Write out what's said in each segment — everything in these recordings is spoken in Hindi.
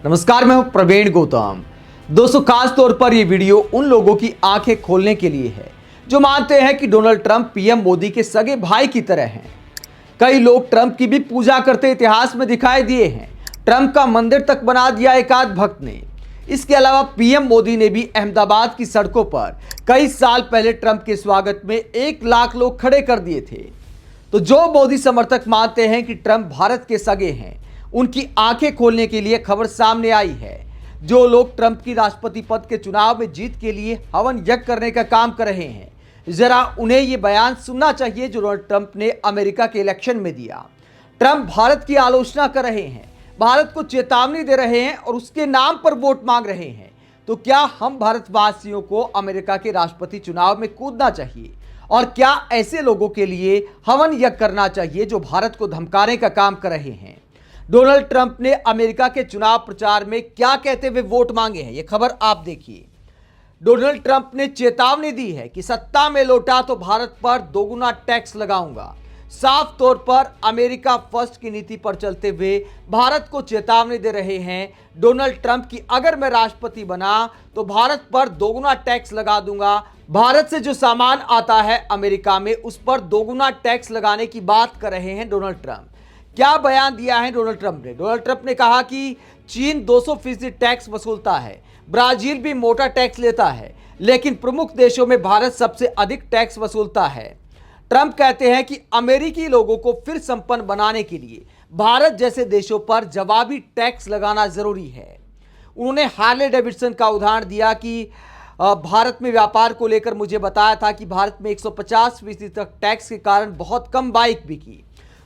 नमस्कार, मैं हूं प्रवीण गौतम। दोस्तों, खास तौर पर यह वीडियो उन लोगों की आंखें खोलने के लिए है जो मानते हैं कि डोनाल्ड ट्रंप पीएम मोदी के सगे भाई की तरह हैं। कई लोग ट्रंप की भी पूजा करते इतिहास में दिखाई दिए हैं। ट्रंप का मंदिर तक बना दिया एक आध भक्त ने। इसके अलावा पीएम मोदी ने भी अहमदाबाद की सड़कों पर कई साल पहले ट्रंप के स्वागत में 1 लाख लोग खड़े कर दिए थे। तो जो मोदी समर्थक मानते हैं कि ट्रंप भारत के सगे हैं, उनकी आंखें खोलने के लिए खबर सामने आई है। जो लोग ट्रंप की राष्ट्रपति पद के चुनाव में जीत के लिए हवन यज्ञ करने का काम कर रहे हैं, जरा उन्हें यह बयान सुनना चाहिए जो डोनाल्ड ट्रंप ने अमेरिका के इलेक्शन में दिया। ट्रंप भारत की आलोचना कर रहे हैं, भारत को चेतावनी दे रहे हैं और उसके नाम पर वोट मांग रहे हैं। तो क्या हम भारतवासियों को अमेरिका के राष्ट्रपति चुनाव में कूदना चाहिए? और क्या ऐसे लोगों के लिए हवन यज्ञ करना चाहिए जो भारत को धमकाने का काम कर रहे हैं? डोनाल्ड ट्रंप ने अमेरिका के चुनाव प्रचार में क्या कहते हुए वोट मांगे हैं, यह खबर आप देखिए। डोनाल्ड ट्रंप ने चेतावनी दी है कि सत्ता में लौटा तो भारत पर दोगुना टैक्स लगाऊंगा। साफ तौर पर अमेरिका फर्स्ट की नीति पर चलते हुए भारत को चेतावनी दे रहे हैं डोनाल्ड ट्रंप की अगर मैं राष्ट्रपति बना तो भारत पर दोगुना टैक्स लगा दूंगा। भारत से जो सामान आता है अमेरिका में, उस पर दोगुना टैक्स लगाने की बात कर रहे हैं डोनाल्ड ट्रंप। क्या बयान दिया है डोनाल्ड ट्रंप ने? डोनाल्ड ट्रंप ने कहा कि चीन 200% टैक्स वसूलता है, ब्राजील भी मोटा टैक्स लेता है, लेकिन प्रमुख देशों में भारत सबसे अधिक टैक्स वसूलता है। ट्रंप कहते हैं कि अमेरिकी लोगों को फिर संपन्न बनाने के लिए भारत जैसे देशों पर जवाबी टैक्स लगाना जरूरी है। उन्होंने हार्ले डेविडसन का उदाहरण दिया कि भारत में व्यापार को लेकर मुझे बताया था कि भारत में 150% तक टैक्स के कारण बहुत कम बाइक बिकी।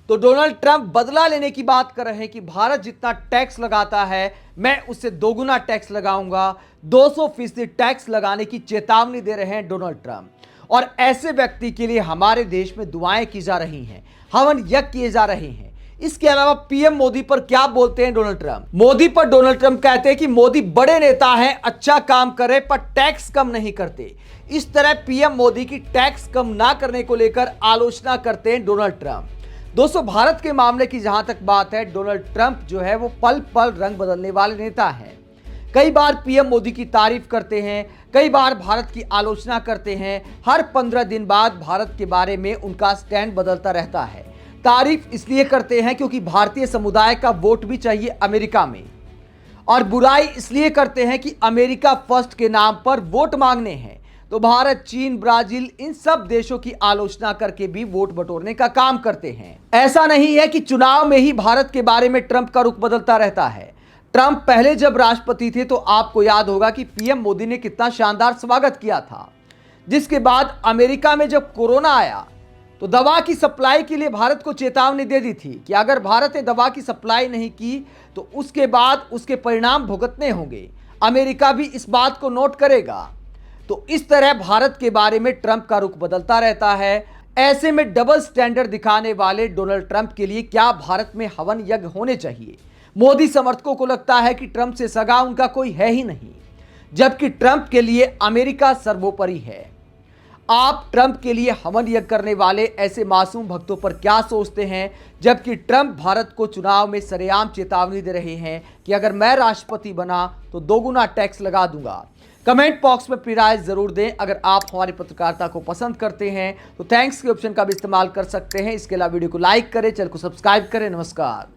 तो डोनाल्ड ट्रंप बदला लेने की बात कर रहे हैं कि भारत जितना टैक्स लगाता है मैं उससे दोगुना टैक्स लगाऊंगा। 200% टैक्स लगाने की चेतावनी दे रहे हैं डोनाल्ड ट्रंप। और ऐसे व्यक्ति के लिए हमारे देश में दुआएं की जा रही हैं, हवन यज्ञ किए जा रहे हैं। इसके अलावा पीएम मोदी पर क्या बोलते हैं डोनाल्ड ट्रंप? मोदी पर डोनाल्ड ट्रंप कहते हैं कि मोदी बड़े नेता हैं, अच्छा काम करे पर टैक्स कम नहीं करते। इस तरह पीएम मोदी की टैक्स कम ना करने को लेकर आलोचना करते हैं डोनाल्ड ट्रंप। दोस्तों, भारत के मामले की जहां तक बात है, डोनाल्ड ट्रंप जो है वो पल पल रंग बदलने वाले नेता हैं। कई बार पीएम मोदी की तारीफ करते हैं, कई बार भारत की आलोचना करते हैं। हर 15 दिन बाद भारत के बारे में उनका स्टैंड बदलता रहता है। तारीफ इसलिए करते हैं क्योंकि भारतीय समुदाय का वोट भी चाहिए अमेरिका में, और बुराई इसलिए करते हैं कि अमेरिका फर्स्ट के नाम पर वोट मांगने हैं। तो भारत, चीन, ब्राजील, इन सब देशों की आलोचना करके भी वोट बटोरने का काम करते हैं। ऐसा नहीं है कि चुनाव में ही भारत के बारे में ट्रंप का रुख बदलता रहता है। ट्रंप पहले जब राष्ट्रपति थे तो आपको याद होगा कि पीएम मोदी ने कितना शानदार स्वागत किया था। जिसके बाद अमेरिका में जब कोरोना आया तो दवा की सप्लाई के लिए भारत को चेतावनी दे दी थी कि अगर भारत ने दवा की सप्लाई नहीं की तो उसके बाद उसके परिणाम भुगतने होंगे। अमेरिका भी इस बात को नोट करेगा। तो इस तरह भारत के बारे में ट्रंप का रुख बदलता रहता है। ऐसे में डबल स्टैंडर्ड दिखाने वाले डोनाल्ड ट्रंप के लिए क्या भारत में हवन यज्ञ होने चाहिए? मोदी समर्थकों को लगता है कि ट्रंप से सगा उनका कोई है ही नहीं, जबकि ट्रंप के लिए अमेरिका सर्वोपरि है। आप ट्रंप के लिए हवन यज्ञ करने वाले ऐसे मासूम भक्तों पर क्या सोचते हैं, जबकि ट्रंप भारत को चुनाव में सरेआम चेतावनी दे रहे हैं कि अगर मैं राष्ट्रपति बना तो दोगुना टैक्स लगा दूंगा? कमेंट बॉक्स में अपनी राय जरूर दें। अगर आप हमारी पत्रकारिता को पसंद करते हैं तो थैंक्स के ऑप्शन का भी इस्तेमाल कर सकते हैं। इसके अलावा वीडियो को लाइक करें, चैनल को सब्सक्राइब करें। नमस्कार।